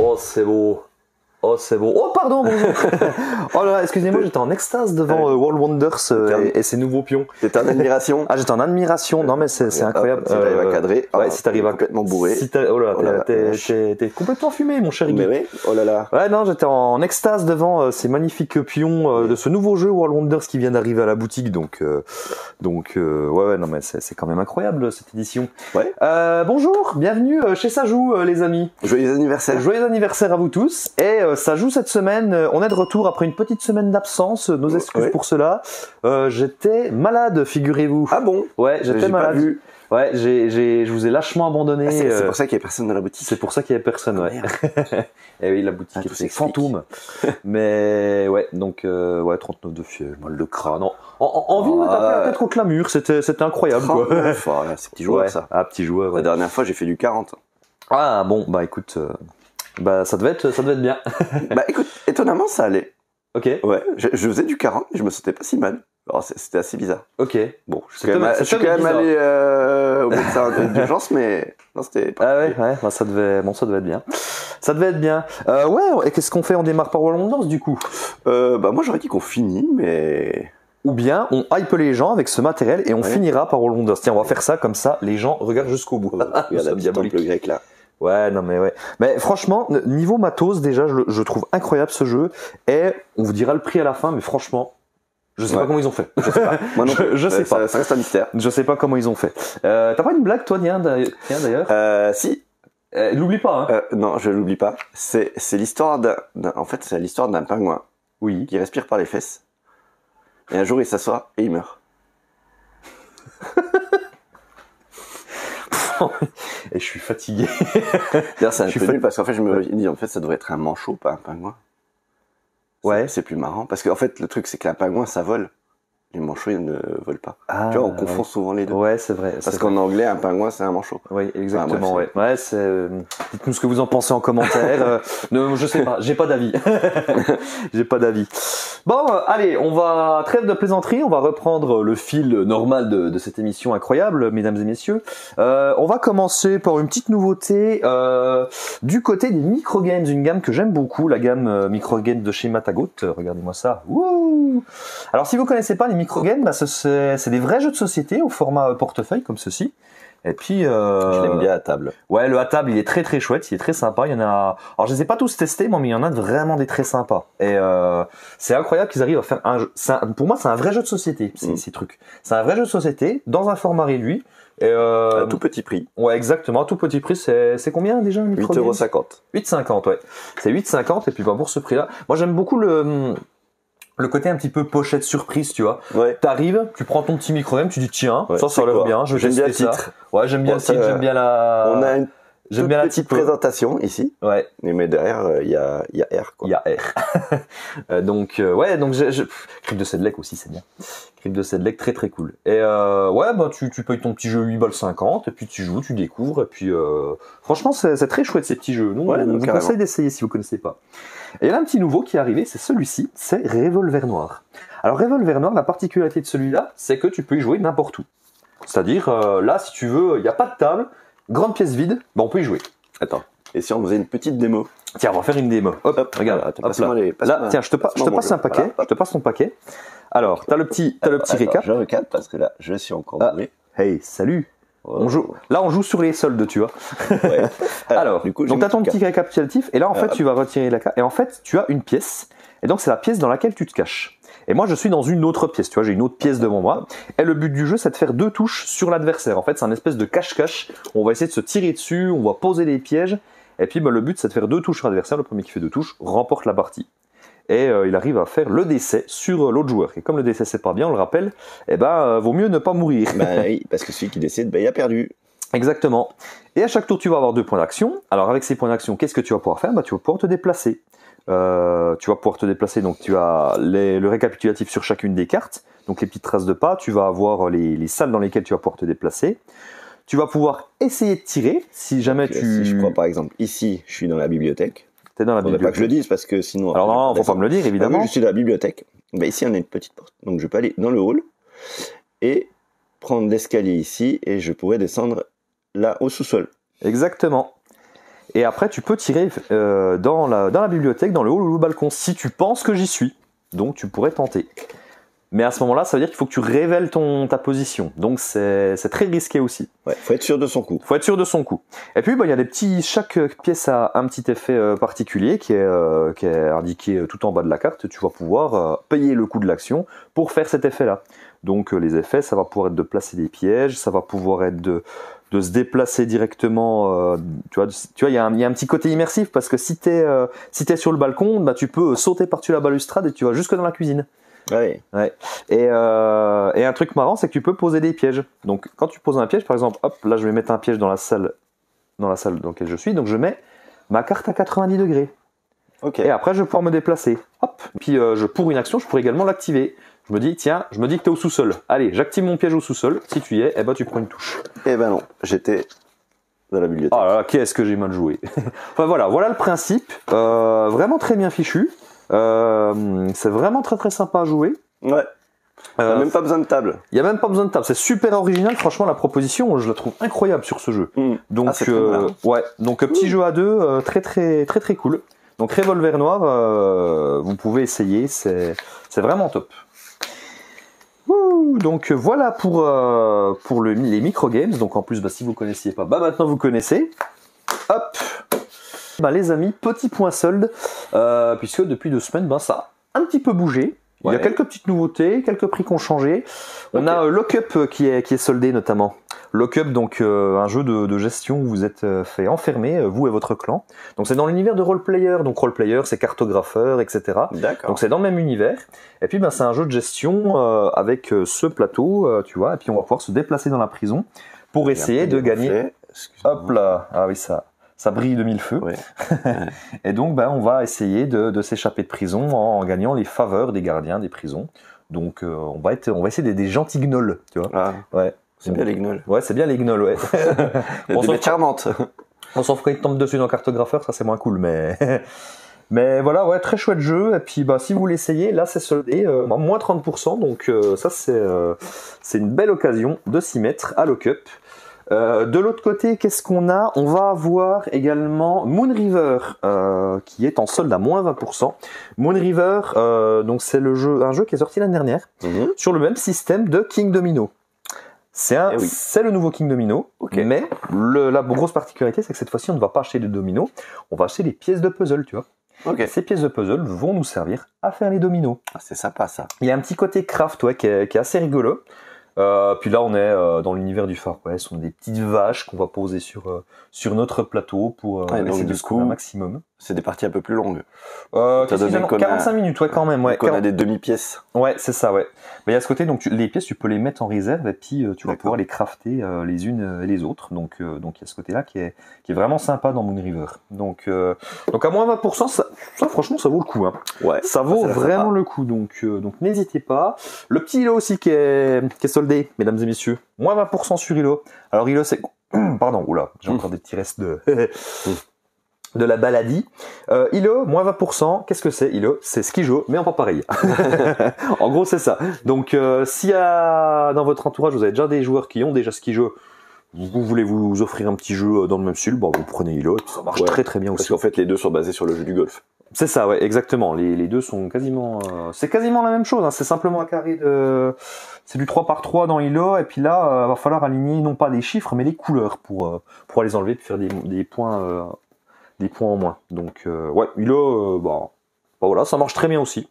Oh, c'est beau. Oh, c'est beau. Oh, pardon, bonjour. Oh là là, excusez-moi, j'étais en extase devant World Wonders et ses nouveaux pions. T'étais en admiration? Ah, j'étais en admiration. Non, mais c'est incroyable. Si t'arrives à cadrer. Ouais, si t'arrives à complètement bourré. Oh là là, t'es complètement fumé, mon cher Guy. Mais oui, oh là là. Ouais, non, j'étais en extase devant ces magnifiques pions de ce nouveau jeu World Wonders qui vient d'arriver à la boutique. Donc, ouais, non, mais c'est quand même incroyable cette édition. Ouais. Bonjour, bienvenue chez Ça Joue, les amis. Joyeux anniversaire. Joyeux anniversaire à vous tous. Et Ça Joue cette semaine. On est de retour après une petite semaine d'absence. Nos excuses pour cela. J'étais malade, figurez-vous. Ah bon? Ouais, j'étais malade. Pas vu. Ouais, je vous ai lâchement abandonné. C'est pour ça qu'il y avait personne dans la boutique. C'est pour ça qu'il y avait personne, ouais. Et oui, la boutique tout est fantôme. Mais ouais, donc ouais, 39 de fièvre, mal de crâne. Envie de me taper la tête contre la mur, c'était incroyable, quoi. C'est petit joueur, ça. Ah, petit joueur, ouais. La dernière fois, j'ai fait du 40. Ah bon, bah écoute, bah ça devait être bien. Bah écoute, étonnamment, ça allait. Ok. Ouais, je faisais du 40, mais je me sentais pas si mal. Alors, c'était assez bizarre. Ok. Bon, je suis quand même allé au médecin d'urgence, mais non, c'était pas. Ah ouais, bah ça devait être bien. Ça devait être bien. Ouais, et qu'est-ce qu'on fait? On démarre par World Wonders du coup? Bah moi j'aurais dit qu'on finit, mais. Ou bien on hype les gens avec ce matériel et on finira par World Wonders. Tiens, on va faire ça comme ça, les gens regardent jusqu'au bout. Regarde la petite temple grec là. Ouais, non mais ouais. Mais franchement, niveau matos, déjà, je trouve incroyable ce jeu. Et on vous dira le prix à la fin, mais franchement, je sais pas comment ils ont fait. Je sais pas. Moi non plus. Je sais pas. Ça reste un mystère. Je sais pas comment ils ont fait. T'as pas une blague, toi, tiens d'ailleurs? Si. L'oublie pas, hein. Non, je l'oublie pas. C'est l'histoire en fait, c'est l'histoire d'un pingouin. Oui. Qui respire par les fesses. Et un jour, il s'assoit et il meurt. Et je suis fatigué. D'ailleurs, c'est un peu nul parce qu'en fait, je me dis, en fait, ça devrait être un manchot, pas un pingouin. Ouais. C'est plus marrant. Parce qu'en fait, le truc, c'est qu'un pingouin, ça vole. Les manchots, ils ne volent pas. Ah, tu vois, on confond souvent les deux. Ouais, c'est vrai. Parce qu'en anglais, un pingouin, c'est un manchot. Oui, exactement. Enfin, bref, ouais, dites-nous ce que vous en pensez en commentaire. Non, je sais pas. J'ai pas d'avis. J'ai pas d'avis. Bon, allez, on va trêve de plaisanterie. On va reprendre le fil normal de cette émission incroyable, mesdames et messieurs. On va commencer par une petite nouveauté du côté des microgames, une gamme que j'aime beaucoup, la gamme microgames de chez Matagot. Regardez-moi ça. Wouh! Alors, si vous connaissez pas les microgames, bah, c'est des vrais jeux de société au format portefeuille comme ceci. Et puis je l'aime bien à table. Ouais, le à table, il est très très chouette, il est très sympa. Il y en a. Alors je les ai pas tous testés, moi, mais il y en a vraiment des très sympas. Et c'est incroyable qu'ils arrivent à faire un jeu. Pour moi, c'est un vrai jeu de société, ces trucs. C'est un vrai jeu de société dans un format réduit. Et à tout petit prix. Ouais, exactement. À tout petit prix, c'est combien déjà un micro 8,50 €. 8,50 €, ouais. C'est 8,50 €. Et puis bah, pour ce prix-là, moi j'aime beaucoup le côté un petit peu pochette surprise, tu vois. Ouais. T'arrives, tu prends ton petit micro-game, tu dis tiens, ça a l'air bien, j'aime bien le titre. Ouais, j'aime bien le titre, j'aime bien la. On a une petite présentation ici. Ouais. Mais derrière, il y a R, quoi. Il y a R. Donc Crypt de Sedlec aussi, c'est bien. Crypt de Sedlec, très très cool. Et ouais, bah tu payes ton petit jeu 8,50 €, et puis tu joues, tu découvres, et puis franchement, c'est très chouette ces petits jeux. On vous conseille d'essayer si vous connaissez pas. Et là, un petit nouveau qui est arrivé, c'est celui-ci, c'est Revolver Noir. Alors Revolver Noir, la particularité de celui-là, c'est que tu peux y jouer n'importe où. C'est-à-dire, là, si tu veux, il n'y a pas de table, grande pièce vide, bah on peut y jouer. Attends, et si on faisait une petite démo? Tiens, on va faire une démo. Hop, regarde, attends, là, tiens, je te passe un paquet, je te passe ton paquet. Alors, t'as le petit récap. Je recap parce que là, je suis encore bourré. Hey, salut. On joue sur les soldes, tu vois. Ouais. Alors, du coup, donc t'as ton petit récapitulatif, et là, en fait, tu vas retirer la carte, et en fait, tu as une pièce, et donc c'est la pièce dans laquelle tu te caches. Et moi, je suis dans une autre pièce, tu vois, j'ai une autre pièce devant moi, et le but du jeu, c'est de faire 2 touches sur l'adversaire. En fait, c'est un espèce de cache-cache, on va essayer de se tirer dessus, on va poser des pièges, et puis bah, le but, c'est de faire 2 touches sur l'adversaire. Le premier qui fait 2 touches remporte la partie. Et il arrive à faire le décès sur l'autre joueur. Et comme le décès c'est pas bien, on le rappelle, eh ben vaut mieux ne pas mourir. Bah oui, parce que celui qui décède, bah, il a perdu. Exactement. Et à chaque tour, tu vas avoir 2 points d'action. Alors avec ces points d'action, qu'est-ce que tu vas pouvoir faire? Bah, tu vas pouvoir te déplacer. Donc tu as le récapitulatif sur chacune des cartes, donc les petites traces de pas. Tu vas avoir les salles dans lesquelles tu vas pouvoir te déplacer. Tu vas pouvoir essayer de tirer si jamais Si je crois par exemple ici, je suis dans la bibliothèque. T'es dans la bibliothèque. Pas que je le dise parce que sinon. Alors non, faut pas me le dire évidemment. Je suis dans la bibliothèque. Bah, ici on a une petite porte, donc je peux aller dans le hall et prendre l'escalier ici et je pourrais descendre là au sous-sol. Exactement. Et après, tu peux tirer dans la bibliothèque, dans le hall ou le balcon, si tu penses que j'y suis. Donc, tu pourrais tenter. Mais à ce moment-là, ça veut dire qu'il faut que tu révèles ta position. Donc, c'est très risqué aussi. Ouais, faut être sûr de son coup. Faut être sûr de son coup. Et puis, il y a des petits... Chaque pièce a un petit effet particulier qui est indiqué tout en bas de la carte. Tu vas pouvoir payer le coût de l'action pour faire cet effet-là. Donc, les effets, ça va pouvoir être de placer des pièges, ça va pouvoir être de se déplacer directement. Tu vois, il y a un petit côté immersif parce que si t'es sur le balcon, tu peux sauter par-dessus la balustrade et tu vas jusque dans la cuisine. Ouais. Et un truc marrant, c'est que tu peux poser des pièges. Donc, quand tu poses un piège, par exemple, hop, là, je vais mettre un piège dans la salle dans laquelle je suis. Donc, je mets ma carte à 90 degrés. Okay. Et après, je vais pouvoir me déplacer. Hop. Puis, pour une action, je pourrais également l'activer. Je me dis, tiens, que tu es au sous-sol. Allez, j'active mon piège au sous-sol. Si tu y es, tu prends une touche. Eh ben non, j'étais dans la bibliothèque. Oh là là, qu'est-ce que j'ai mal joué. Enfin, voilà le principe. Vraiment très bien fichu. C'est vraiment très très sympa à jouer. Ouais. T'as même pas besoin de table. Il y a même pas besoin de table. C'est super original. Franchement, la proposition, je la trouve incroyable sur ce jeu. Donc, ouais. Donc, petit jeu à deux, très très très très cool. Donc, Revolver Noir, vous pouvez essayer. C'est vraiment top. Donc voilà pour les micro-games. Donc en plus, si vous ne connaissiez pas, maintenant vous connaissez. Hop. Les amis, petit point solde, puisque depuis 2 semaines, ça a un petit peu bougé. Il y a quelques petites nouveautés, quelques prix qui ont changé. On a Lock Up qui est soldé notamment. Lock Up, donc un jeu de gestion où vous êtes fait enfermer, vous et votre clan. Donc c'est dans l'univers de roleplayer. Donc roleplayer, c'est cartographeur, etc. D'accord. Donc c'est dans le même univers. Et puis c'est un jeu de gestion avec ce plateau, tu vois. Et puis on va pouvoir se déplacer dans la prison pour essayer de gagner. Hop là, ah oui ça brille de mille feux. Ouais. Et donc, on va essayer de s'échapper de prison en gagnant les faveurs des gardiens des prisons. Donc, on va essayer des gentils gnolls, tu vois. Ah, ouais. C'est bien les gnolls. Ouais, c'est bien les gnolls, ouais. Des bêtes charmantes. On s'en ferait une tombe dessus dans Cartographeur, ça c'est moins cool, mais... Mais voilà, ouais, très chouette jeu. Et puis, si vous l'essayez, là, c'est soldé, moins 30%. Donc, ça, c'est une belle occasion de s'y mettre à Lock Up. De l'autre côté, qu'est-ce qu'on a? On va avoir également Moon River qui est en solde à moins 20%. Moon River, donc c'est un jeu qui est sorti l'année dernière sur le même système de King Domino. C'est le nouveau King Domino, mais la grosse particularité, c'est que cette fois-ci, on ne va pas acheter des dominos, on va acheter des pièces de puzzle, tu vois. Ces pièces de puzzle vont nous servir à faire les dominos. Ah, c'est sympa ça. Il y a un petit côté craft qui est assez rigolo. Puis là, on est dans l'univers du Far West. On a des petites vaches qu'on va poser sur notre plateau pour essayer de scorer un maximum. C'est des parties un peu plus longues. 45 minutes, quand même. Ouais, on a des demi-pièces. Ouais, c'est ça, ouais. Mais il y a ce côté, donc les pièces, tu peux les mettre en réserve et puis tu vas pouvoir les crafter les unes et les autres. Donc il y a ce côté-là qui est vraiment sympa dans Moon River. Donc à moins 20%, ça franchement, ça vaut le coup. Hein. Ouais. Ça vaut vraiment le coup. Donc n'hésitez pas. Le petit îlot aussi qui est soldé, mesdames et messieurs. Moins 20% sur îlot. Alors îlot, c'est pardon, oula, j'ai encore des petits restes de la baladie. ILO, moins 20%, qu'est-ce que c'est ILO? C'est Skijo, mais en pas pareil. En gros, c'est ça. Donc, si dans votre entourage, vous avez déjà des joueurs qui ont déjà Skijo, vous voulez vous offrir un petit jeu dans le même style, vous prenez ILO, et ça marche très très bien aussi. Parce qu'en fait, les deux sont basés sur le jeu du golf. C'est ça, ouais, exactement. Les deux sont quasiment... c'est quasiment la même chose, hein. C'est simplement un carré de... C'est du 3x3 dans ILO, et puis là, va falloir aligner non pas les chiffres, mais les couleurs pour les enlever, puis faire des points... des points en moins. Donc ouais, ILO, voilà, ça marche très bien aussi.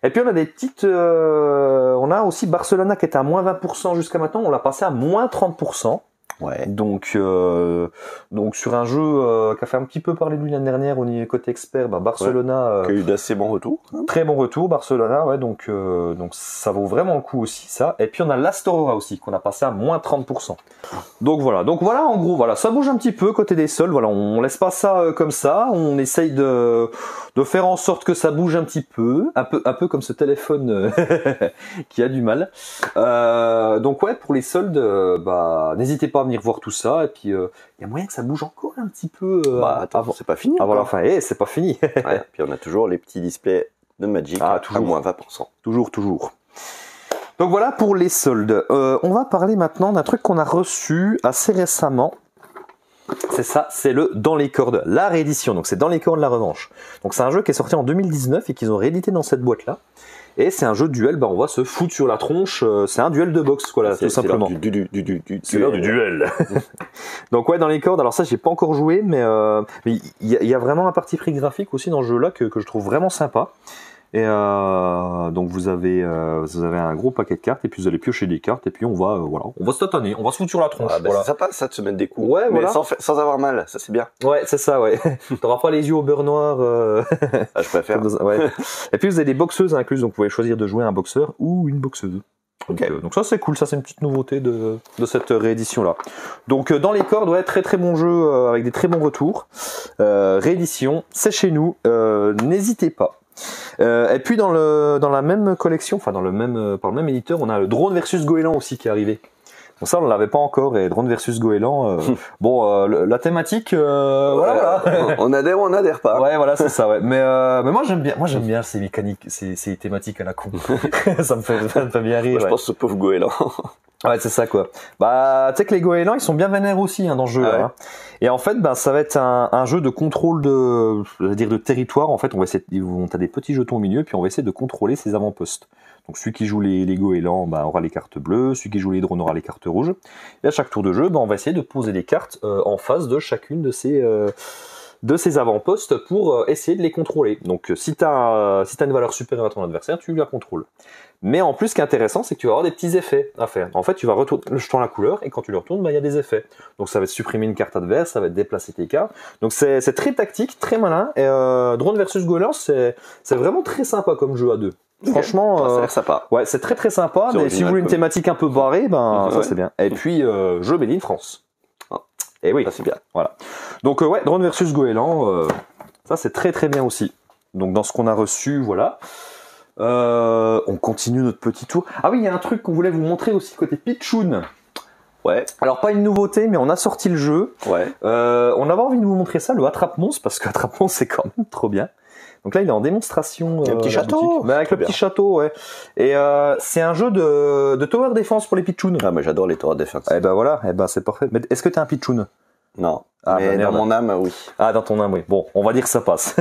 Et puis on a des petites... on a aussi Barcelona qui était à moins 20% jusqu'à maintenant, on l'a passé à moins 30%. Ouais. Donc sur un jeu qui a fait un petit peu parler de lui l'année dernière au niveau côté expert, Barcelona... qui a eu d'assez bons retours. Très bon retour, Barcelona, ouais, donc ça vaut vraiment le coup aussi, ça. Et puis on a l'Astorora aussi, qu'on a passé à moins 30%. Donc voilà, en gros, voilà, ça bouge un petit peu côté des soldes, voilà, on laisse pas ça comme ça, on essaye de faire en sorte que ça bouge un petit peu, un peu comme ce téléphone qui a du mal. Donc ouais, pour les soldes, n'hésitez pas à venir voir tout ça, et puis il y a moyen que ça bouge encore un petit peu. Attends, c'est pas fini. Avant la fin, c'est pas fini. Ouais, puis on a toujours les petits displays de Magic à moins 20%. Toujours. Donc voilà pour les soldes. On va parler maintenant d'un truc qu'on a reçu assez récemment. C'est ça, c'est le Dans les cordes, la réédition. Donc c'est Dans les cordes, la revanche. Donc c'est un jeu qui est sorti en 2019 et qu'ils ont réédité dans cette boîte-là. Et c'est un jeu de duel, on va se foutre sur la tronche. C'est un duel de boxe, voilà, tout simplement. C'est l'heure du duel. Donc ouais, Dans les cordes. Alors ça, j'ai pas encore joué, mais il y a vraiment un parti pris graphique aussi dans ce jeu-là que je trouve vraiment sympa. Et donc vous avez un gros paquet de cartes et puis vous allez piocher des cartes et puis on va se tâtonner, on va se foutre sur la tronche. C'est sympa ça de se mettre des coups, mais sans avoir mal, ça c'est bien. Ouais, c'est ça, ouais. T'auras pas les yeux au beurre noir. Je préfère. Ouais. Et puis vous avez des boxeuses incluses, donc vous pouvez choisir de jouer un boxeur ou une boxeuse. Donc ça c'est cool, ça c'est une petite nouveauté de cette réédition là. Donc Dans les cordes, ouais, très très bon jeu avec des très bons retours. Réédition, c'est chez nous, n'hésitez pas. Et puis dans la même collection, par le même éditeur, on a le Drone versus Goéland aussi qui est arrivé. Bon, ça on l'avait pas encore, et Drone versus Goéland, la thématique, voilà. On adhère ou on adhère pas. Ouais, voilà, c'est ça, ouais. Mais moi j'aime bien ces mécaniques, ces thématiques à la con. ça me fait bien rire. Moi, je pense ce pauvre Goéland. Ouais, c'est ça, quoi. Tu sais que les goélands, ils sont bien vénères aussi, dans ce jeu. Ouais. Hein. Et en fait, ça va être un jeu de contrôle de territoire. En fait, t'as des petits jetons au milieu, puis on va essayer de contrôler ces avant-postes. Donc, celui qui joue les goélands, aura les cartes bleues. Celui qui joue les drones aura les cartes rouges. Et à chaque tour de jeu, on va essayer de poser des cartes en face de chacune de ces avant-postes pour essayer de les contrôler. Donc, si t'as une valeur supérieure à ton adversaire, tu la contrôles. Mais en plus, ce qui est intéressant, c'est que tu vas avoir des petits effets à faire. En fait, tu vas retourner le jeton à la couleur, et quand tu le retournes, il y a des effets. Donc ça va être supprimer une carte adverse, ça va être déplacer tes cartes. Donc c'est très tactique, très malin. Et Drone versus Goéland, c'est vraiment très sympa comme jeu à deux. Okay. Franchement, ça a l'air sympa. Ouais, c'est très très sympa. Mais si vous voulez une thématique un peu barrée, ça c'est bien. Et puis jeu made in France. Et oui, ça c'est bien. Voilà. Donc ouais, Drone versus Goéland, ça c'est très très bien aussi. Donc dans ce qu'on a reçu, voilà. On continue notre petit tour. Ah oui, il y a un truc qu'on voulait vous montrer aussi côté Pitchoun. Ouais. Alors pas une nouveauté, mais on a sorti le jeu. Ouais. On avait envie de vous montrer ça, le Attrape-Monstre, parce que Attrape-Monstre c'est quand même trop bien. Donc là il est en démonstration. Il y a un petit château. Mais avec le petit château, ouais. Et c'est un jeu de tower defense pour les Pitchouns. Ah mais j'adore les tower defense. Voilà, c'est parfait. Mais est-ce que t'es un Pitchoun? Non. Mais dans mon âme, oui. Ah, dans ton âme, oui. Bon, on va dire que ça passe.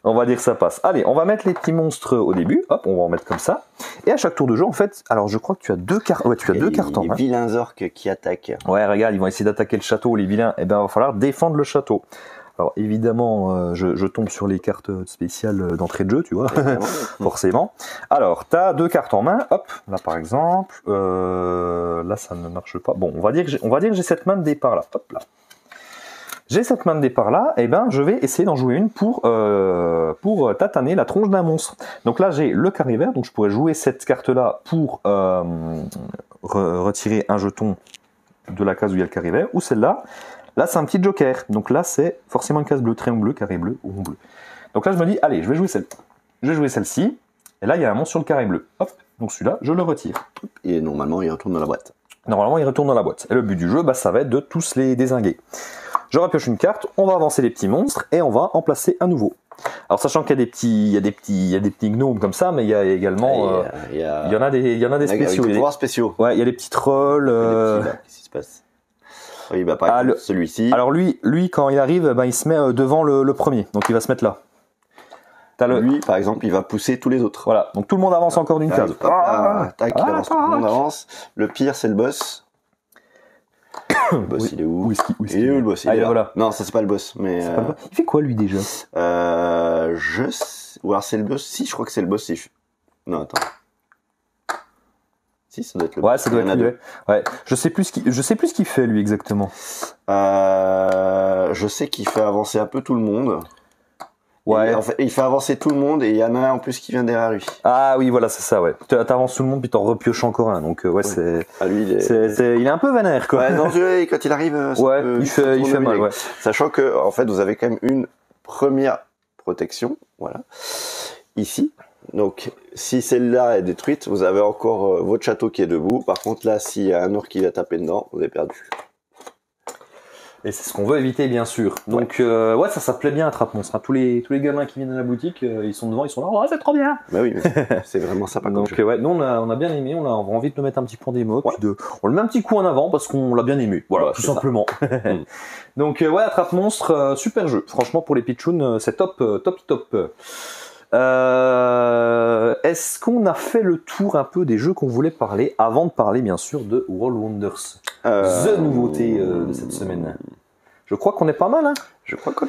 On va dire que ça passe. Allez, on va mettre les petits monstres au début. Hop, on va en mettre comme ça. Et à chaque tour de jeu, en fait, alors je crois que tu as deux cartes. Ouais, tu as deux cartes en main. Les vilains orques qui attaquent. Ouais, regarde, ils vont essayer d'attaquer le château, les vilains. Il va falloir défendre le château. Alors évidemment, je tombe sur les cartes spéciales d'entrée de jeu, tu vois, forcément. Alors, tu as deux cartes en main. Hop, là par exemple. Là, ça ne marche pas. Bon, on va dire que j'ai cette main de départ là. Hop là. J'ai cette main de départ là, et je vais essayer d'en jouer une pour tataner la tronche d'un monstre. Donc là j'ai le carré vert, donc je pourrais jouer cette carte là pour retirer un jeton de la case où il y a le carré vert, ou celle-là. Là c'est un petit joker, donc là c'est forcément une case bleue, triangle bleu, carré bleu ou rond bleu. Donc là je me dis, allez, je vais jouer celle-ci, et là il y a un monstre sur le carré bleu. Hop, donc celui-là je le retire. Et normalement il retourne dans la boîte. Normalement il retourne dans la boîte. Et le but du jeu, ça va être de tous les dézinguer. Je repioche une carte, on va avancer les petits monstres et on va en placer un nouveau. Alors sachant qu'il y a des petits gnomes comme ça, mais il y a également il y en a des spéciaux. Des pouvoirs spéciaux. Ouais, il y a des petits trolls. Qu'est-ce qui se passe? Oui, par exemple, celui-ci. Alors lui quand il arrive, il se met devant le premier, donc il va se mettre là. Lui, par exemple, il va pousser tous les autres. Voilà, donc tout le monde avance encore d'une case. Tac, il avance, tout le monde avance. Le pire, c'est le boss. Le boss, il est où? Il est où le boss? Il est là. Voilà. Non, ça c'est pas le boss, mais. Il fait quoi lui déjà? Ou alors c'est le boss. Si, je crois que c'est le boss. Non, attends. Si, ça doit être le boss. Ouais, ça doit être lui. Ouais. Je sais plus ce qu'il fait lui exactement. Je sais qu'il fait avancer un peu tout le monde. Ouais. En fait, il fait avancer tout le monde et il y en a un en plus qui vient derrière lui. Ah oui, voilà, c'est ça, ouais. T'avances tout le monde puis t'en repioches encore un, donc ouais, c'est. Ah lui, il Ouais, non, quand il arrive, il fait mal, ouais. Sachant que, en fait, vous avez quand même une première protection, voilà, ici. Donc, si celle-là est détruite, vous avez encore votre château qui est debout. Par contre, là, s'il y a un orc qui va taper dedans, vous avez perdu. Et c'est ce qu'on veut éviter, bien sûr. Donc, ouais, ça plaît bien, Attrape Monstre. Tous les gamins qui viennent à la boutique, ils sont devant, ils sont là, oh, c'est trop bien. Bah oui, mais c'est vraiment sympa. Donc, ouais, nous, on a bien aimé, on a envie de le mettre un petit point démo, puis on le met un petit coup en avant parce qu'on l'a bien aimé. Voilà, tout simplement. Donc, ouais, Attrape Monstre, super jeu. Franchement, pour les pitchouns, c'est top. Est-ce qu'on a fait le tour un peu des jeux qu'on voulait parler avant de parler bien sûr de World Wonders, the nouveauté de cette semaine? Je crois qu'on est pas mal, hein. Je crois qu'on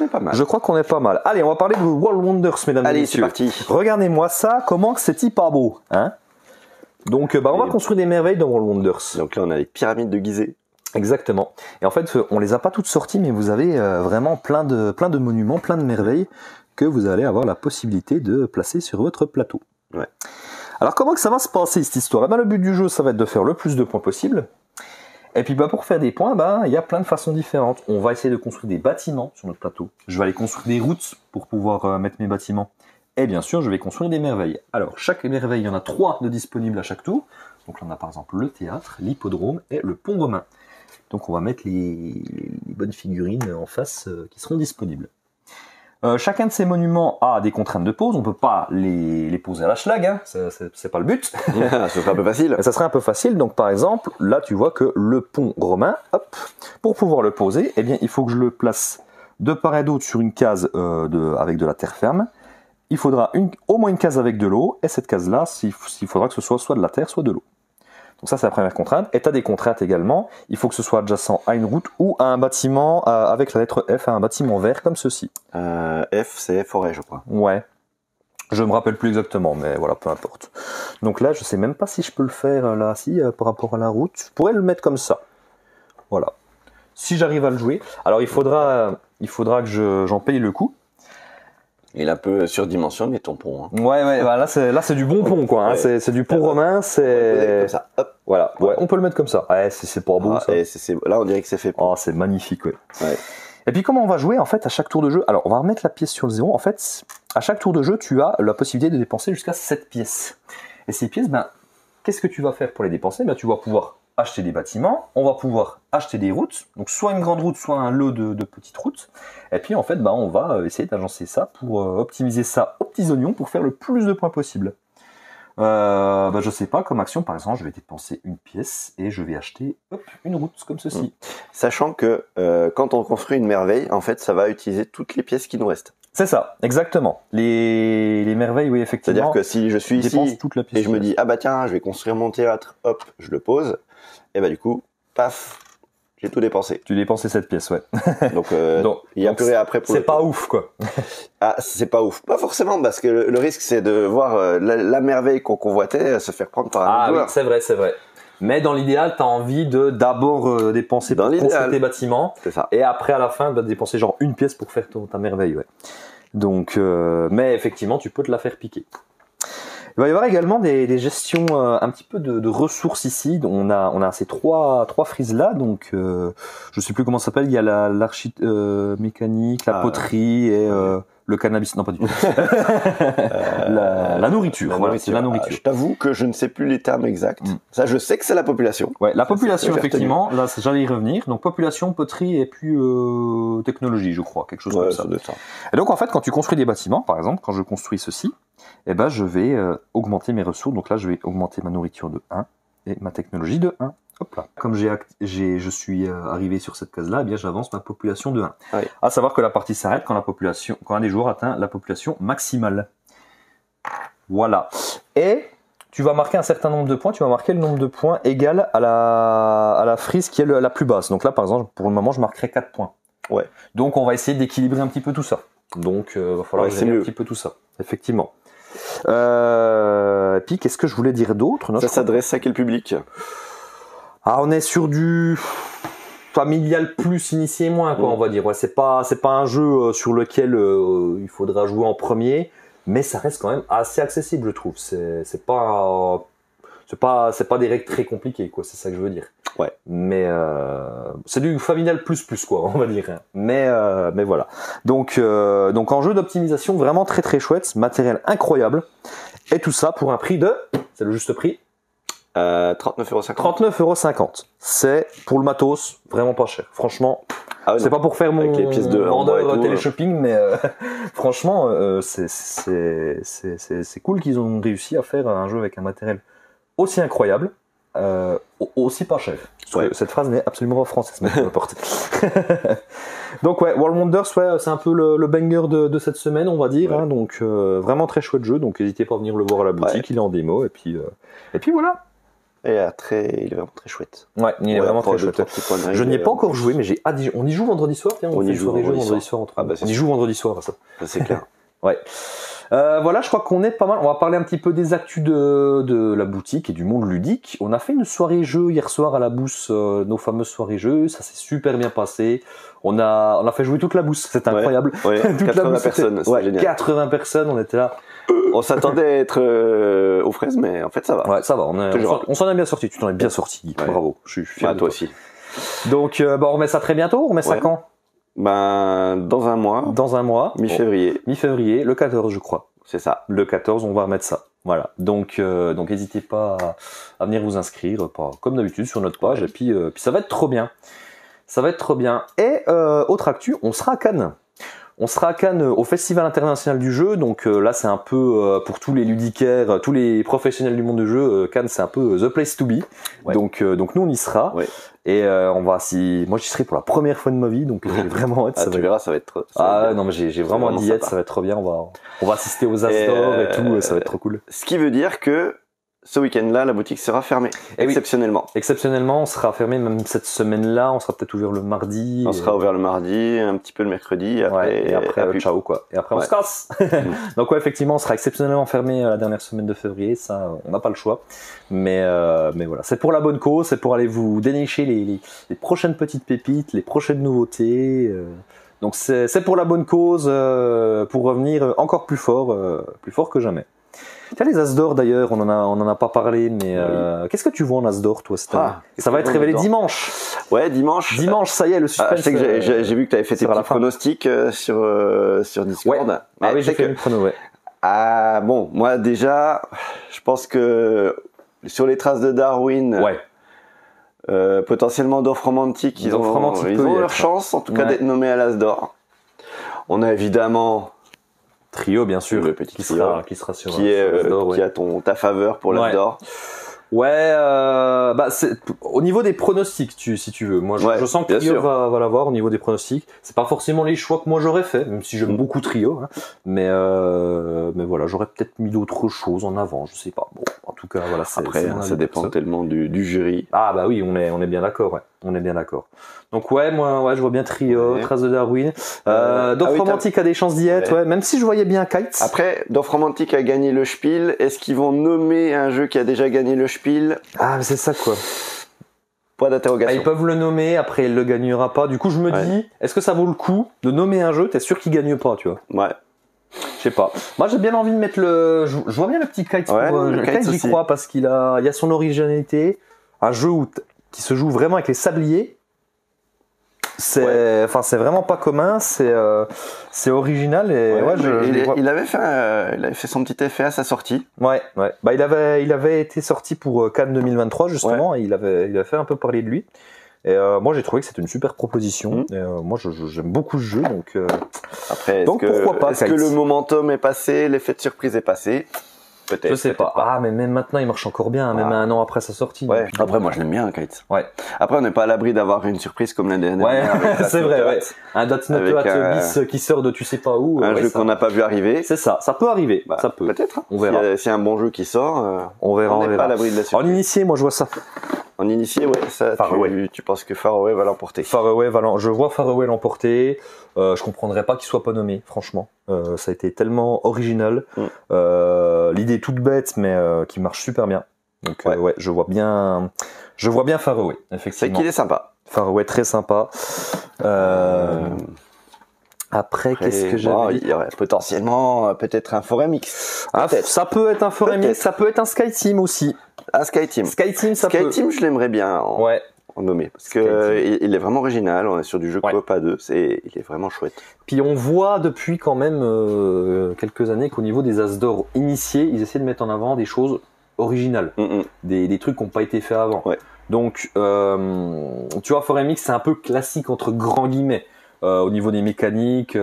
est pas mal. Allez, on va parler de World Wonders, mesdames et messieurs. Allez, c'est parti. Regardez-moi ça, comment que c'est pas beau, hein. Donc, on va construire des merveilles dans World Wonders. Donc là, on a les pyramides de Gizeh. Exactement. Et en fait, on les a pas toutes sorties, mais vous avez vraiment plein de monuments, plein de merveilles que vous allez avoir la possibilité de placer sur votre plateau. Ouais. Alors comment que ça va se passer cette histoire? Le but du jeu, ça va être de faire le plus de points possible. Et puis pour faire des points, il y a plein de façons différentes. On va essayer de construire des bâtiments sur notre plateau. Je vais aller construire des routes pour pouvoir mettre mes bâtiments. Et bien sûr, je vais construire des merveilles. Alors chaque merveille, il y en a 3 de disponibles à chaque tour. Donc là, on a par exemple le théâtre, l'hippodrome et le pont romain. Donc on va mettre les bonnes figurines en face qui seront disponibles. Chacun de ces monuments a des contraintes de pose. On peut pas les poser à la schlag, hein. C'est pas le but. Ça serait un peu facile. Ça serait un peu facile. Donc par exemple, là tu vois que le pont romain, hop, pour pouvoir le poser, eh bien il faut que je le place de part et d'autre sur une case avec de la terre ferme. Il faudra au moins une case avec de l'eau, et cette case-là, il faudra que ce soit de la terre, soit de l'eau. Donc ça, c'est la première contrainte. Et tu as des contraintes également. Il faut que ce soit adjacent à une route ou à un bâtiment avec la lettre F, à un bâtiment vert comme ceci. F, c'est forêt, je crois. Ouais. Je me rappelle plus exactement, mais voilà, peu importe. Donc là, je sais même pas si je peux le faire là, par rapport à la route. Je pourrais le mettre comme ça. Voilà. Si j'arrive à le jouer. Alors il faudra que j'en paye le coût. Il est un peu surdimensionné ton pont. Hein. Ouais, là c'est du bon pont quoi. Hein. C'est du pont romain, c'est comme ça. Hop. Voilà. Ouais, on peut le mettre comme ça. Ouais, c'est pas beau ça. Et là, on dirait que c'est fait. Oh, c'est magnifique, ouais. Et puis comment on va jouer en fait à chaque tour de jeu? Alors on va remettre la pièce sur le 0. En fait, à chaque tour de jeu, tu as la possibilité de dépenser jusqu'à 7 pièces. Et ces pièces, qu'est-ce que tu vas faire pour les dépenser? Tu vas pouvoir acheter des bâtiments, on va pouvoir acheter des routes, donc soit une grande route, soit un lot de petites routes. Et puis en fait, on va essayer d'agencer ça pour optimiser ça aux petits oignons pour faire le plus de points possible. Je sais pas, comme action par exemple, je vais dépenser une pièce et je vais acheter une route comme ceci. Sachant que quand on construit une merveille, en fait, ça va utiliser toutes les pièces qui nous restent. C'est ça, exactement. Les merveilles, oui, effectivement. C'est-à-dire que si je suis ici toute la pièce et je me dis ah bah tiens, je vais construire mon théâtre, hop, je le pose, et du coup, paf, j'ai tout dépensé. Tu dépensais cette pièce, ouais. Donc il y a plus rien après pour. C'est pas ouf, quoi. Ah, c'est pas ouf. Pas forcément, parce que le risque c'est de voir la merveille qu'on convoitait se faire prendre par un autre joueur. Oui, c'est vrai. Mais dans l'idéal, t'as envie de d'abord dépenser pour construire tes bâtiments. C'est ça. Et après, à la fin, dépenser genre une pièce pour faire ta merveille, ouais. Donc, mais effectivement, tu peux te la faire piquer. Il va y avoir également des gestions un petit peu de ressources ici. On a ces trois frises là. Donc je sais plus comment ça s'appelle. Il y a l'archi mécanique, la poterie et le cannabis. Non, pas du tout. la nourriture. Voilà, c'est la nourriture. Je t'avoue que je ne sais plus les termes exacts. Ça, je sais que c'est la population. Ouais, la population effectivement. Là, j'allais y revenir. Donc population, poterie et puis technologie, je crois, quelque chose comme ça. Et donc en fait, quand tu construis des bâtiments, par exemple, quand je construis ceci, je vais augmenter mes ressources. Donc là, je vais augmenter ma nourriture de 1 et ma technologie de 1. Hop là. Comme je suis arrivé sur cette case-là, j'avance ma population de 1. Oui. À savoir que la partie s'arrête quand un des joueurs atteint la population maximale. Voilà. Et tu vas marquer un certain nombre de points. Tu vas marquer le nombre de points égal à la frise qui est la plus basse. Donc là, par exemple, pour le moment, je marquerai 4 points. Ouais. Donc on va essayer d'équilibrer un petit peu tout ça. Donc il va falloir gérer un petit peu tout ça. Effectivement. Et puis qu'est-ce que je voulais dire d'autre? Ça s'adresse à quel public? On est sur du familial plus initié moins, quoi, on va dire. Ouais, c'est pas un jeu sur lequel il faudra jouer en premier, mais ça reste quand même assez accessible, je trouve. C'est pas des règles très compliquées, quoi. C'est ça que je veux dire. Ouais. Mais c'est du familial plus quoi, on va dire. Mais voilà. Donc en jeu d'optimisation vraiment très très chouette, matériel incroyable, et tout ça pour un prix de, c'est le juste prix. 39,50 €. 39,50 €. C'est pour le matos vraiment pas cher. Franchement, Ah ouais, c'est non. pas pour faire mon Avec les pièces de en bois et vendeur tout, téléshopping, mais franchement, c'est cool qu'ils ont réussi à faire un jeu avec un matériel aussi incroyable, aussi pas cher. Parce que cette phrase n'est absolument pas française, mais peu importe. Donc ouais, World Wonders, ouais, c'est un peu le banger de cette semaine, on va dire. Ouais. Hein, donc vraiment très chouette jeu. Donc n'hésitez pas à venir le voir à la boutique, il est en démo. Et puis voilà. Et il est vraiment très chouette. Ouais, il est vraiment très chouette. Je n'y ai pas encore joué, mais on y joue vendredi soir. Tiens, on fait une soirée jeu vendredi soir entre nous. On y joue vendredi soir, ça. C'est clair. Ouais. Voilà, je crois qu'on est pas mal. On va parler un petit peu des actus de la boutique et du monde ludique. On a fait une soirée jeu hier soir à la Bousse, nos fameuses soirées jeux. Ça s'est super bien passé. On a fait jouer toute la Bousse. C'était incroyable. Ouais, toute 80 la Bousse, personnes. Ouais, génial. 80 personnes. On était là. On s'attendait à être aux fraises, mais en fait, ça va. Ouais, ça va. On s'en est bien sorti. Tu t'en es bien sorti, Guy. Ouais. Bravo. Je suis fier de toi toi. aussi. Donc, on remet ça très bientôt. On remet ça quand? Ben, dans un mois. Dans un mois. Mi-février. Mi-février, le 14, je crois. C'est ça. Le 14, on va remettre ça. Voilà. Donc n'hésitez pas à venir vous inscrire, comme d'habitude, sur notre page. Et puis ça va être trop bien. Ça va être trop bien. Et autre actu, on sera à Cannes. On sera à Cannes au Festival international du jeu. Donc là, c'est un peu pour tous les ludicaires, tous les professionnels du monde du jeu. Cannes, c'est un peu the place to be. Ouais. Donc nous, on y sera. Ouais. Et moi, j'y serai pour la première fois de ma vie. Donc j'ai vraiment hâte. Tu verras, ça va être trop. Non, mais j'ai vraiment hâte d'y être. Ça va être trop bien. On va assister aux As-d'or et tout. Ça va être trop cool. Ce qui veut dire que ce week-end-là, la boutique sera fermée. Exceptionnellement. Exceptionnellement, on sera fermé même cette semaine-là. On sera peut-être ouvert le mardi. On sera ouvert le mardi, un petit peu le mercredi. Et après ciao quoi. Et après on se casse. Donc ouais, effectivement, on sera exceptionnellement fermé la dernière semaine de février. Ça, on n'a pas le choix. Mais voilà, c'est pour la bonne cause. C'est pour aller vous dénicher les prochaines petites pépites, les prochaines nouveautés. Donc c'est pour la bonne cause, pour revenir encore plus fort que jamais. Tiens, les As-d'or d'ailleurs, on en a pas parlé, mais qu'est-ce que tu vois en As-d'or toi cette année? Ça va être révélé dimanche. Ouais, dimanche. Dimanche, ça y est, le suspense. Je sais que j'ai vu que tu avais fait tes petits pronostics sur Discord. Ouais. Ah oui, j'ai fait mes pronos, ouais. Ah bon, moi déjà, je pense que sur les traces de Darwin, potentiellement Dorf Romantique, ils ont leur chance, en tout cas, d'être nommés à l'As-d'or. On a évidemment Trio, bien sûr, le petit qui trio, sera sur qui a ta faveur pour l'As-d'or. Ouais, c'est au niveau des pronostics, si tu veux. Moi, je sens que Trio va l'avoir au niveau des pronostics. C'est pas forcément les choix que moi j'aurais fait, même si j'aime beaucoup Trio. Hein. Mais voilà, j'aurais peut-être mis d'autres choses en avant. Je sais pas. Bon, en tout cas, voilà. Après, ça dépend tellement du jury. Ah bah oui, on est bien d'accord. Ouais. On est bien d'accord. Donc moi je vois bien Trio, Trace de Darwin. Dorf Romantique a des chances d'y être, même si je voyais bien Kites. Après, Dorf Romantique a gagné le Spiel. Est-ce qu'ils vont nommer un jeu qui a déjà gagné le Spiel? Ah, mais c'est ça quoi. Point d'interrogation. Ils peuvent le nommer, après il le gagnera pas. Du coup, je me dis, est-ce que ça vaut le coup de nommer un jeu? T'es sûr qu'il gagne pas, tu vois? Ouais. Je sais pas. Moi, j'ai bien envie de mettre je vois bien le petit Kites. Le Kites, j'y crois parce qu'il a son originalité. Un jeu qui se joue vraiment avec les sabliers. C'est vraiment pas commun, c'est original et il avait fait son petit effet à sa sortie. Ouais. Bah il avait été sorti pour Cannes 2023 justement et il avait fait un peu parler de lui. Et moi j'ai trouvé que c'était une super proposition. Et, moi j'aime beaucoup ce jeu donc après pourquoi pas. Est-ce que le momentum est passé, l'effet de surprise est passé? Peut-être. Je sais pas. Ah, mais même maintenant, il marche encore bien, même un an après sa sortie. Ouais. Après, moi, je l'aime bien, Kites. Ouais. Après, on n'est pas à l'abri d'avoir une surprise comme l'année dernière. Ouais, c'est vrai, ouais. Un Dot Note bis qui sort de tu sais pas où. Un jeu qu'on n'a pas vu arriver. C'est ça. Ça peut arriver. Ça peut. Peut-être. On verra. S'il y a un bon jeu qui sort, on verra. On n'est pas à l'abri de la surprise. En initié, moi, je vois ça. En initié, ça, tu penses que Far Away va l'emporter? Je vois Far Away l'emporter. Je comprendrais pas qu'il soit pas nommé, franchement. Ça a été tellement original. L'idée toute bête, mais qui marche super bien. Donc je vois bien Far Away, effectivement. C'est qu'il est sympa. Far Away, très sympa. Après, qu'est-ce que j'avais dit? Il y aurait potentiellement peut-être un Foremix. Ça peut être un Foremix, ça peut être un Skyteam aussi. Un Skyteam. Skyteam, je l'aimerais bien en nommer parce que il est vraiment original. On est sur du jeu coop à deux. Il est vraiment chouette. Puis on voit depuis quand même quelques années qu'au niveau des As-d'or initiés, ils essaient de mettre en avant des choses originales, des trucs qui n'ont pas été faits avant. Donc, tu vois, ForeMX, c'est un peu classique entre grands guillemets au niveau des mécaniques.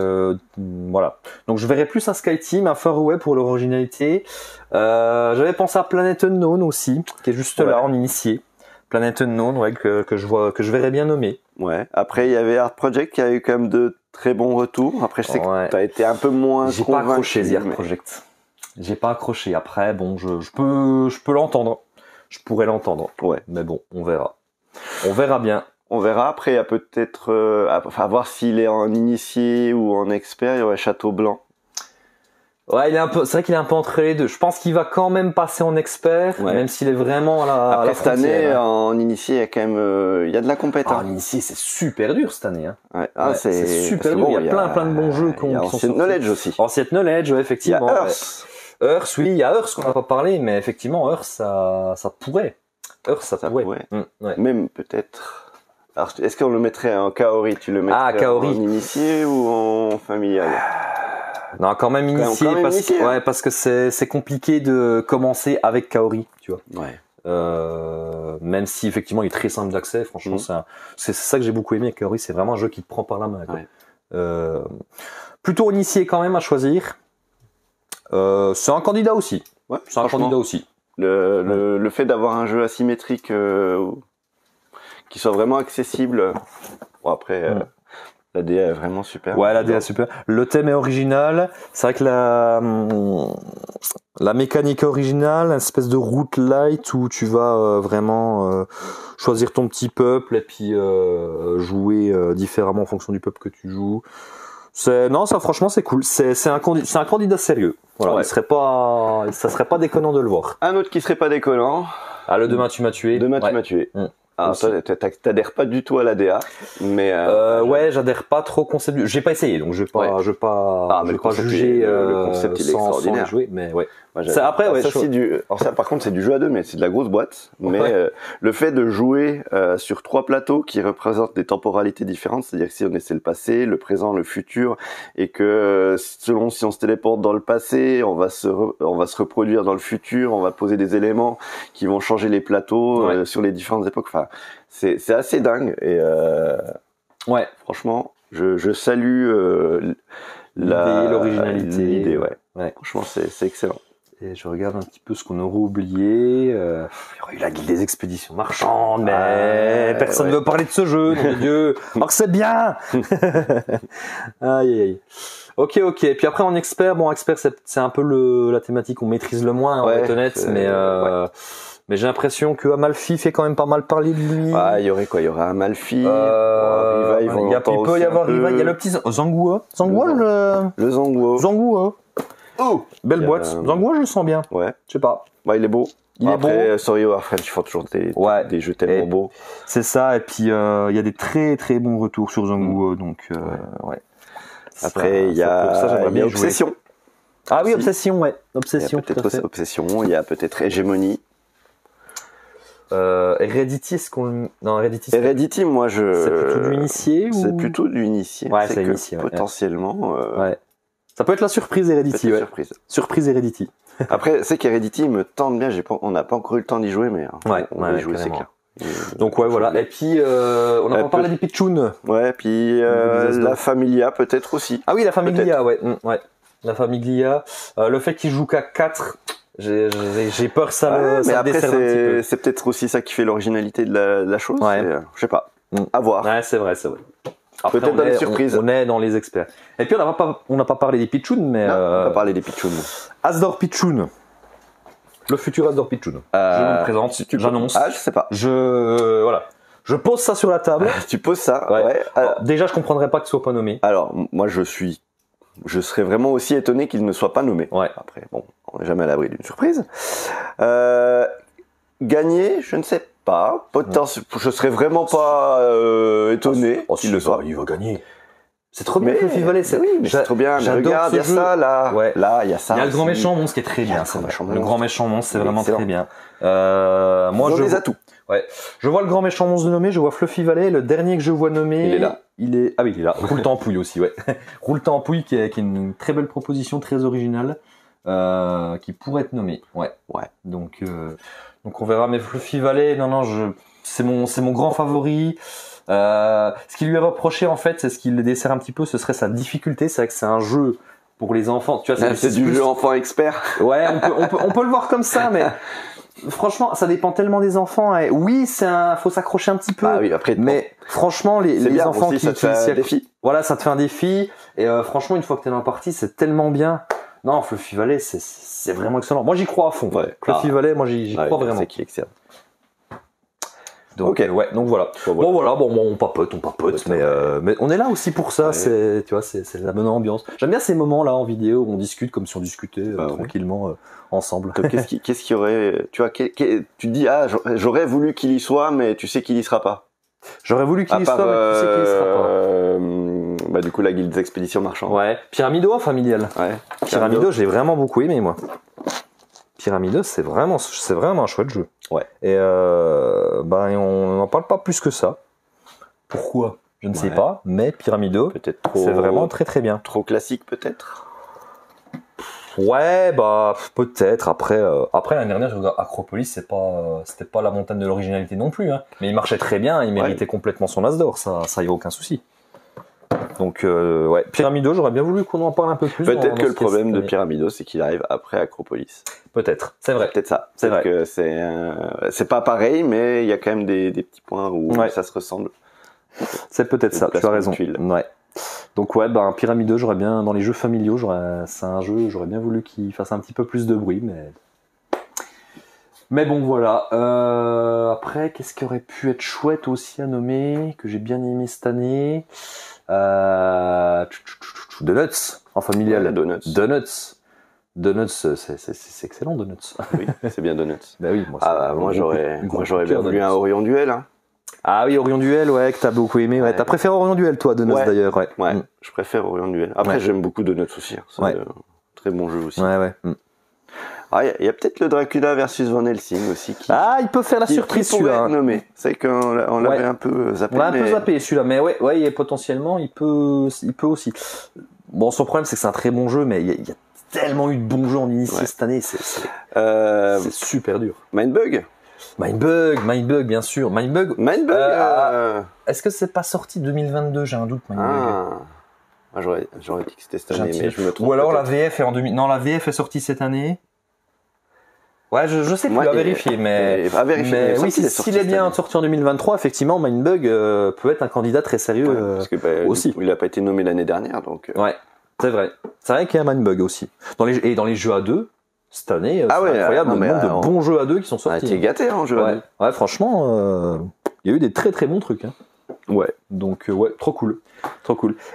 Voilà. Donc, je verrais plus un SkyTeam, un Fairway pour l'originalité. J'avais pensé à Planet Unknown aussi, qui est juste là en initié. Planet Unknown, ouais, que je verrais bien nommer. Ouais. Après, il y avait Art Project qui a eu quand même de très bons retours. Après, je sais que tu as été un peu moins J'ai pas accroché The Art Project. J'ai pas accroché. Après, bon, je peux l'entendre. Je pourrais l'entendre. Ouais. Mais bon, on verra. On verra bien. On verra. Après, il y a peut-être, à voir s'il est en initié ou en expert. Il y aurait Château Blanc. Ouais, c'est vrai qu'il est un peu entre les deux. Je pense qu'il va quand même passer en expert, même s'il est vraiment à la cette année, en initié, il y a quand même, il y a de la compétence. En initié, c'est super dur cette année. Hein. Ouais. C'est super dur. Il y a plein de bons jeux qui sont sortis. Ancient Knowledge aussi. Ancient Knowledge, ouais, effectivement. Il y a Earth. Earth, oui, il y a Earth qu'on n'a pas parlé, mais effectivement, Earth, ça pourrait. Earth, ça pourrait. Ouais. Même peut-être. Alors, est-ce qu'on le mettrait en Kaori? Tu le mettrais en initié ou en familial? Non, quand même initié, parce que c'est compliqué de commencer avec Kaori, tu vois. Ouais. Même si effectivement il est très simple d'accès, franchement, c'est ça que j'ai beaucoup aimé avec Kaori, c'est vraiment un jeu qui te prend par la main. Quoi. Ouais. Plutôt initié quand même à choisir. C'est un candidat aussi. Ouais, c'est un candidat aussi. Le fait d'avoir un jeu asymétrique qui soit vraiment accessible. Bon, après. La DA est vraiment super. Ouais, la DA est super. Le thème est original. C'est vrai que la mécanique est originale, une espèce de route light où tu vas vraiment choisir ton petit peuple et puis jouer différemment en fonction du peuple que tu joues. Non, ça franchement c'est cool. C'est un candidat sérieux. Voilà, ça serait pas déconnant de le voir. Un autre qui serait pas déconnant. Ah, le Demain tu m'as tué. Demain tu m'as tué. Ah, toi, t'adhères pas du tout à la DA, mais ouais, j'adhère pas trop au concept. J'ai pas essayé, donc je vais pas juger le concept il est extraordinaire. Sans jouer, mais ouais. Ça, après, ça, par contre, c'est du jeu à deux, mais c'est de la grosse boîte. Mais le fait de jouer sur 3 plateaux qui représentent des temporalités différentes, c'est-à-dire que si on essaie le passé, le présent, le futur, et que selon si on se téléporte dans le passé, on va se reproduire dans le futur, on va poser des éléments qui vont changer les plateaux sur les différentes époques. Enfin, c'est assez dingue. Et franchement, je salue l'originalité. L'idée, Franchement, c'est excellent. Et je regarde un petit peu ce qu'on aurait oublié. Il y aurait eu la guilde des expéditions marchandes, mais personne ne veut parler de ce jeu, mon Dieu. Alors que c'est bien. Aïe. Ok. Et puis après en expert, expert c'est un peu la thématique qu'on maîtrise le moins, on va être honnête, mais j'ai l'impression que Amalfi fait quand même pas mal parler de lui. Il y aurait quoi? Il y aurait Amalfi. Riva, il peut y avoir Riva. Il y a le petit Zangua. Le Zangua. Zangua. Oh, belle boîte. Zangua, je le sens bien. Ouais. Je sais pas. Il est beau. Après, Sorry Warframe, ils font toujours des jeux tellement beaux. C'est ça. Et puis, il y a des très très bons retours sur Zangua. Donc, Après, il y a Obsession. Ah oui, Obsession, Obsession. Il y a peut-être Obsession. Il y a peut-être Hégémonie. Heredity, Heredity, moi c'est plutôt du initié ou... C'est plutôt du initié. Ouais, c'est initié. Potentiellement. Ça peut être la surprise Heredity. Surprise Heredity. Après, c'est qu'Heredity me tente bien. On n'a pas encore eu le temps d'y jouer, mais on va y jouer, c'est clair. Donc voilà. Et puis on a pas parlé des Pitchoun. Ouais, puis la Familia peut-être aussi. Ah oui, la Familia, ouais. La Familia. Le fait qu'il joue qu'à 4. J'ai peur que ça me desserve un petit peu. C'est peut-être aussi ça qui fait l'originalité de la chose. Je sais pas. À voir. Ouais, c'est vrai. Après, peut-être dans les surprises. On est dans les experts. Et puis on n'a pas parlé des Pitchoun, mais on n'a pas parlé des Pitchoun. Asdor Pitchoun. Le futur Asdor Pitchoun. Je vous le présente. J'annonce. Je sais pas. Je pose ça sur la table. Tu poses ça. Ouais. Alors, déjà, je comprendrais pas qu'il soit pas nommé. Alors, moi, je serais vraiment aussi étonné qu'il ne soit pas nommé. Après, bon, on n'est jamais à l'abri d'une surprise. Gagner, je ne sais pas. Je serais vraiment pas étonné qu'il le soit. Il va gagner. C'est trop bien, Fluffy Valley. C'est trop bien. Mais regarde, il y a ça là. Là, il y a ça. Il y a le grand méchant monstre qui est très bien. Le grand méchant monstre, c'est vraiment très bien. Moi, je les atouts. Ouais. Je vois le grand méchant monstre de nommé, je vois Fluffy Valley, le dernier que je vois nommé. Il est là. Ah oui, il est là. Roule Tampouille aussi, Roule Tampouille qui est une très belle proposition, très originale, qui pourrait être nommée. Donc on verra. Mais Fluffy Valley, non, c'est mon grand favori. Ce qui lui est reproché en fait, c'est ce qui le dessert un petit peu, ce serait sa difficulté. C'est vrai que c'est un jeu pour les enfants. Tu vois, c'est du jeu enfant expert. Ouais, on peut le voir comme ça, mais franchement, ça dépend tellement des enfants. Et oui, faut s'accrocher un petit peu. Ah oui, après, mais franchement, les enfants aussi, ça te fait un défi. Voilà, ça te fait un défi. Et franchement, une fois que t'es dans la partie, c'est tellement bien. Non, Fluffy Valley, c'est vraiment excellent. Moi, j'y crois à fond. Ouais. Fluffy Valley, moi, j'y crois vraiment. C'est qui excellent. Donc, ouais, donc voilà. On papote, mais on est là aussi pour ça. Ouais. Tu vois, c'est la bonne ambiance. J'aime bien ces moments-là en vidéo où on discute comme si on discutait tranquillement ensemble. Qu'est-ce qu'il y aurait, tu vois, tu te dis, j'aurais voulu qu'il y soit, mais tu sais qu'il y sera pas. J'aurais voulu qu'il y soit, mais tu sais qu'il y sera pas. Du coup, la guilde des expéditions marchandes. Ouais. Pyramido familial. Ouais. Pyramido, j'ai vraiment beaucoup aimé, moi. Pyramido, c'est vraiment un chouette jeu. Ouais. Et on n'en parle pas plus que ça. Pourquoi ? Je ne sais pas, mais Pyramido, c'est vraiment très très bien. Trop classique peut-être ? Ouais, peut-être. Après l'année dernière, Acropolis, c'était pas la montagne de l'originalité non plus, hein. Mais il marchait très bien, il méritait complètement son as d'or, ça y a aucun souci. Donc Pyramido, j'aurais bien voulu qu'on en parle un peu plus. Peut-être que le problème de Pyramido, c'est qu'il arrive après Acropolis. Peut-être, c'est vrai. Peut-être ça. C'est vrai que c'est pas pareil, mais il y a quand même des petits points où ça se ressemble. C'est peut-être ça. Tu as raison. Ouais. Donc Pyramido, j'aurais bien dans les jeux familiaux, c'est un jeu, j'aurais bien voulu qu'il fasse un petit peu plus de bruit, mais bon voilà. Après, qu'est-ce qui aurait pu être chouette aussi à nommer, que j'ai bien aimé cette année? Donuts en familial. Ouais, Donuts, c'est excellent, Donuts. Oui, c'est bien Donuts. Bah oui, moi j'aurais bien voulu un Orion Duel. Hein. Ah oui, Orion Duel, ouais, que t'as beaucoup aimé. Ouais. T'as préféré Orion Duel, toi, Donuts d'ailleurs. Ouais. Je préfère Orion Duel. Après, j'aime beaucoup Donuts aussi. Hein. C'est un très bon jeu aussi. Ouais. Il y a peut-être le Dracula versus Van Helsing aussi. Il peut faire la surprise celui-là. Nommé. C'est qu'on l'avait un peu zappé. On l'a un peu zappé celui-là, mais ouais, potentiellement, il peut aussi. Bon, son problème, c'est que c'est un très bon jeu, mais il y a tellement eu de bons jeux en initié cette année, c'est super dur. Mindbug, bien sûr. Mindbug. Est-ce que c'est pas sorti 2022? J'ai un doute. Mindbug. J'aurais dit que c'était cette année, mais je me trompe. Ou alors la VF est la VF est sortie cette année. Ouais, je sais plus, à vérifier, mais oui, s'il est bien sorti en 2023, effectivement, Mindbug peut être un candidat très sérieux aussi. Il n'a pas été nommé l'année dernière, donc. Ouais, c'est vrai. C'est vrai qu'il y a Mindbug aussi. Dans les jeux à deux, cette année, c'est incroyable, le nombre de bons jeux à deux qui sont sortis. T'es gâté en jeu à deux. Ouais, franchement, il y a eu des très très bons trucs. Hein. Ouais. Donc, trop cool.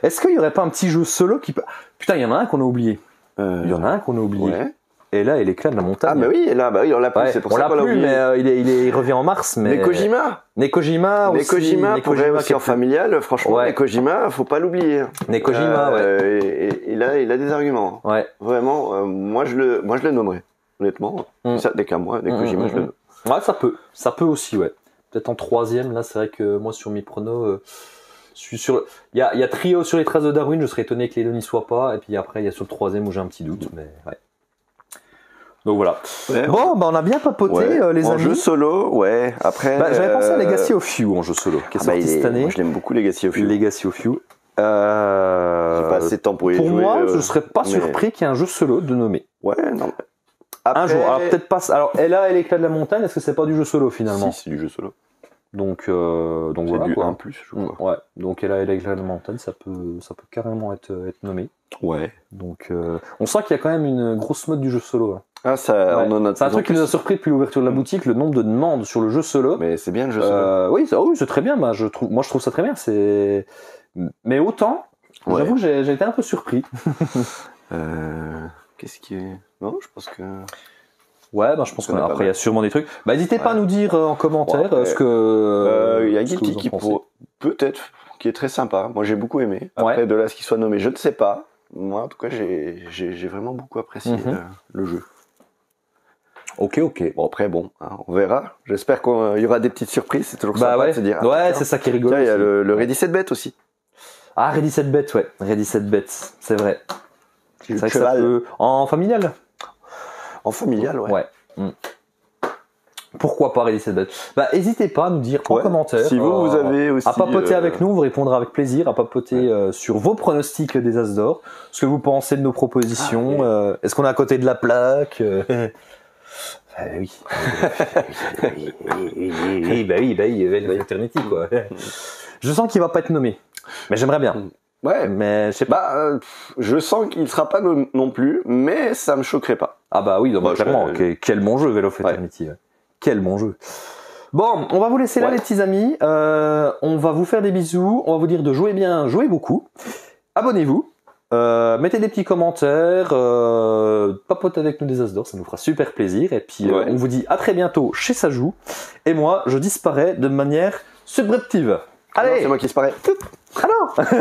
Est-ce qu'il y aurait pas un petit jeu solo qui peut... Putain, il y en a un qu'on a oublié. Ouais. Et là, il éclate de la montagne. Ah, on l'a plus, c'est pour ça qu'on l'a oublié. Mais il revient en mars, mais... Nekojima pourrait aussi en familial, franchement, Nekojima, faut pas l'oublier. Nekojima, il a des arguments. Ouais. Vraiment, moi je le nommerais, honnêtement. Ça, dès qu'à moi, Nekojima, je le nomme. Ouais, ça peut aussi, ouais. Peut-être en troisième, là, c'est vrai que moi, sur mes pronos, il y a Trio sur les traces de Darwin, je serais étonné que les deux n'y soient pas, et puis après, il y a sur le troisième où j'ai un petit doute, mais ouais. Donc voilà. Ouais, on a bien papoté, les amis. En jeu solo, après. J'avais pensé à Legacy of Few en jeu solo, qui est sorti cette année. Moi, je l'aime beaucoup, Legacy of Few. J'ai pas assez de temps pour y jouer. Pour moi, je serais pas surpris qu'il y ait un jeu solo de nommer. Ouais, non. Après... Un jour, alors peut-être pas. Alors, Ella et l'éclat de la montagne, est-ce que c'est pas du jeu solo finalement? Si, c'est du jeu solo. Donc c'est voilà. Du quoi. 1+, je crois. Ouais. Donc Ella et l'éclat de la montagne, ça peut carrément être nommé. Ouais. Donc on sent qu'il y a quand même une grosse mode du jeu solo. Là. Ah, ça, on en a. C'est un truc qui nous a surpris depuis l'ouverture de la boutique, le nombre de demandes sur le jeu solo. Mais c'est bien le jeu solo. Oui, c'est très bien. Moi, je trouve ça très bien. Mais autant, j'avoue que j'ai été un peu surpris. Qu'est-ce qui est... Non, je pense que... Ouais, je pense qu'après, il y a sûrement des trucs. N'hésitez pas à nous dire en commentaire ce que... Il y a Guilty qui peut-être, qui est très sympa. Moi, j'ai beaucoup aimé. Après, de là, ce qu'il soit nommé, je ne sais pas. Moi, en tout cas, j'ai vraiment beaucoup apprécié le jeu. Ok. Bon, après, on verra. J'espère qu'il y aura des petites surprises. C'est toujours sympa de se dire. Ouais, c'est ça qui est rigolo. Il y a le Ready 7Bet aussi. Ah, Ready 7Bet, ouais. Ready 7Bet, c'est vrai. C'est vrai que ça peut... En familial. En familial, ouais. Ouais. pourquoi pas Ready Set Bet. Bah, n'hésitez pas à nous dire en commentaire. Si vous avez aussi à papoter avec nous, vous répondrez avec plaisir, à papoter sur vos pronostics des As d'or, ce que vous pensez de nos propositions. Est-ce qu'on est à côté de la plaque oui. Bah oui, Eternity quoi. Je sens qu'il va pas être nommé, mais j'aimerais bien. Ouais, mais je sais pas. Je sens qu'il sera pas non plus, mais ça me choquerait pas. Ah bah oui, donc clairement. Quel bon jeu, Veil of Eternity. Quel bon jeu. Bon, on va vous laisser là, les petits amis. On va vous faire des bisous. On va vous dire de jouer bien, jouer beaucoup. Abonnez-vous. Mettez des petits commentaires. Papotez avec nous des As d'or, ça nous fera super plaisir. Et puis, on vous dit à très bientôt chez Ça Joue. Et moi, je disparais de manière subreptive. Allez, c'est moi qui disparais. Ah non.